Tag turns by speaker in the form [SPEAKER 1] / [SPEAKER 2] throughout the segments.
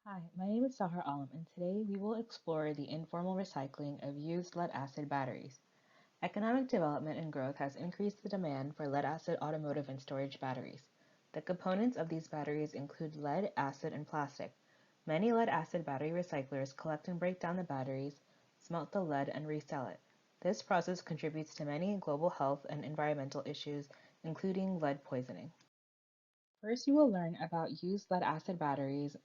[SPEAKER 1] Hi, my name is Sahar Alam, and today we will explore the informal recycling of used lead-acid batteries. Economic development and growth has increased the demand for lead-acid automotive and storage batteries. The components of these batteries include lead, acid, and plastic. Many lead-acid battery recyclers collect and break down the batteries, smelt the lead, and resell it. This process contributes to many global health and environmental issues, including lead poisoning. First, you will learn about used lead-acid batteries.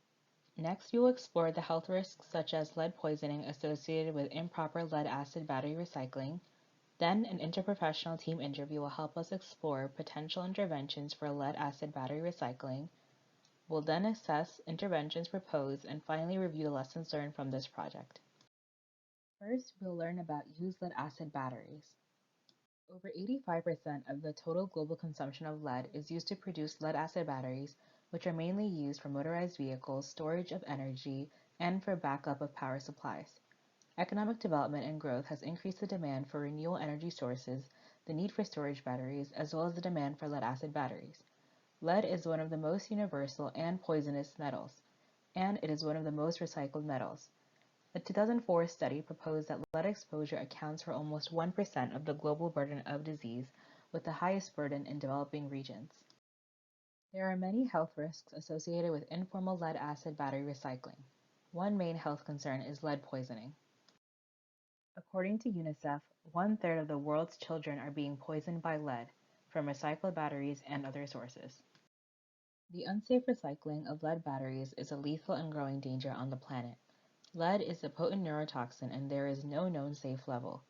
[SPEAKER 1] Next, we will explore the health risks such as lead poisoning associated with improper lead-acid battery recycling. Then, an interprofessional team interview will help us explore potential interventions for lead-acid battery recycling. We'll then assess interventions proposed and finally review the lessons learned from this project. First, we'll learn about used lead-acid batteries. Over 85% of the total global consumption of lead is used to produce lead-acid batteries, which are mainly used for motorized vehicles, storage of energy, and for backup of power supplies. Economic development and growth has increased the demand for renewable energy sources, the need for storage batteries, as well as the demand for lead-acid batteries. Lead is one of the most universal and poisonous metals, and it is one of the most recycled metals. A 2004 study proposed that lead exposure accounts for almost 1% of the global burden of disease, with the highest burden in developing regions. There are many health risks associated with informal lead-acid battery recycling. One main health concern is lead poisoning. According to UNICEF, one-third of the world's children are being poisoned by lead from recycled batteries and other sources. The unsafe recycling of lead batteries is a lethal and growing danger on the planet. Lead is a potent neurotoxin and there is no known safe level.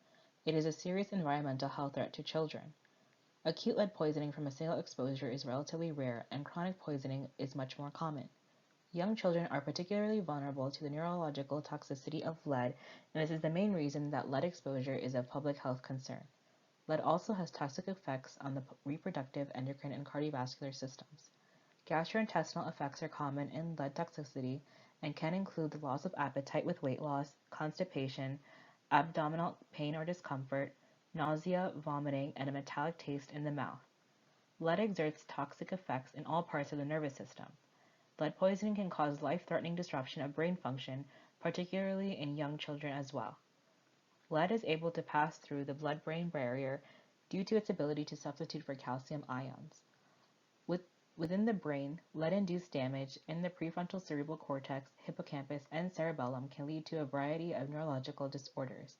[SPEAKER 1] It is a serious environmental health threat to children. Acute lead poisoning from a single exposure is relatively rare and chronic poisoning is much more common. Young children are particularly vulnerable to the neurological toxicity of lead, and this is the main reason that lead exposure is a public health concern. Lead also has toxic effects on the reproductive, endocrine, and cardiovascular systems. Gastrointestinal effects are common in lead toxicity and can include the loss of appetite with weight loss, constipation, abdominal pain or discomfort, nausea, vomiting, and a metallic taste in the mouth. Lead exerts toxic effects in all parts of the nervous system. Lead poisoning can cause life-threatening disruption of brain function, particularly in young children as well. Lead is able to pass through the blood-brain barrier due to its ability to substitute for calcium ions. With, Within the brain, lead-induced damage in the prefrontal cerebral cortex, hippocampus, and cerebellum can lead to a variety of neurological disorders.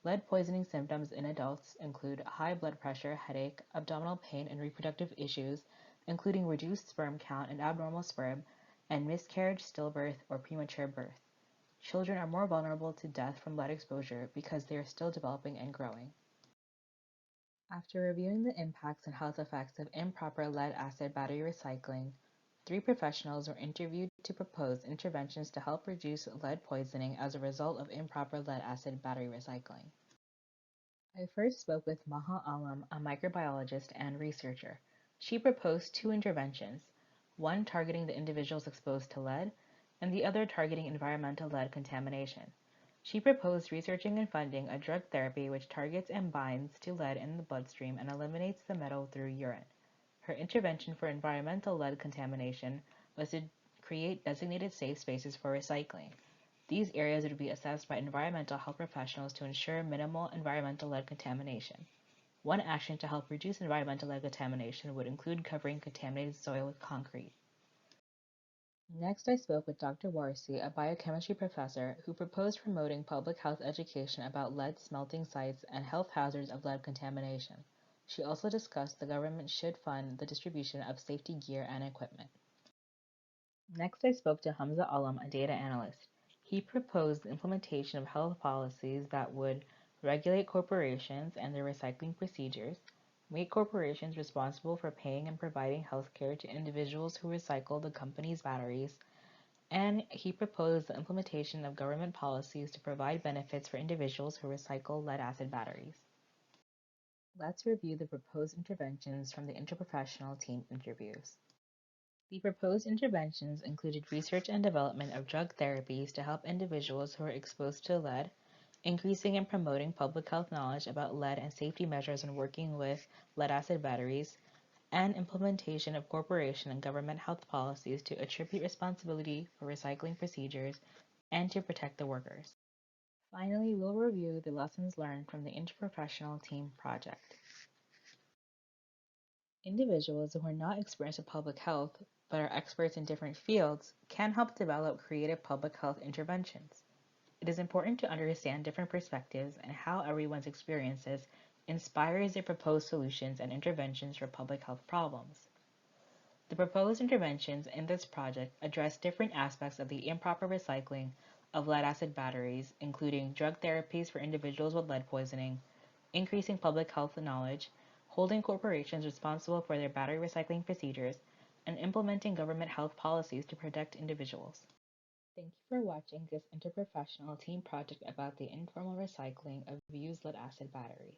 [SPEAKER 1] Lead poisoning symptoms in adults include high blood pressure, headache, abdominal pain, and reproductive issues, including reduced sperm count and abnormal sperm, and miscarriage, stillbirth, or premature birth. Children are more vulnerable to death from lead exposure because they are still developing and growing. After reviewing the impacts and health effects of improper lead-acid battery recycling, 3 professionals were interviewed to propose interventions to help reduce lead poisoning as a result of improper lead-acid battery recycling. I first spoke with Maha Alam, a microbiologist and researcher. She proposed 2 interventions, one targeting the individuals exposed to lead, and the other targeting environmental lead contamination. She proposed researching and funding a drug therapy which targets and binds to lead in the bloodstream and eliminates the metal through urine. Her intervention for environmental lead contamination was to create designated safe spaces for recycling. These areas would be assessed by environmental health professionals to ensure minimal environmental lead contamination. One action to help reduce environmental lead contamination would include covering contaminated soil with concrete. Next, I spoke with Dr. Warsi, a biochemistry professor, who proposed promoting public health education about lead smelting sites and health hazards of lead contamination. She also discussed the government should fund the distribution of safety gear and equipment. Next, I spoke to Hamza Alam, a data analyst. He proposed the implementation of health policies that would regulate corporations and their recycling procedures, make corporations responsible for paying and providing health care to individuals who recycle the company's batteries, and he proposed the implementation of government policies to provide benefits for individuals who recycle lead-acid batteries. Let's review the proposed interventions from the interprofessional team interviews. The proposed interventions included research and development of drug therapies to help individuals who are exposed to lead, increasing and promoting public health knowledge about lead and safety measures when working with lead-acid batteries, and implementation of corporation and government health policies to attribute responsibility for recycling procedures and to protect the workers. Finally, we'll review the lessons learned from the interprofessional team project. Individuals who are not experienced in public health but are experts in different fields can help develop creative public health interventions. It is important to understand different perspectives and how everyone's experiences inspires their proposed solutions and interventions for public health problems. The proposed interventions in this project address different aspects of the improper recycling of lead acid batteries, including drug therapies for individuals with lead poisoning, increasing public health knowledge, holding corporations responsible for their battery recycling procedures, and implementing government health policies to protect individuals. Thank you for watching this interprofessional team project about the informal recycling of used lead acid batteries.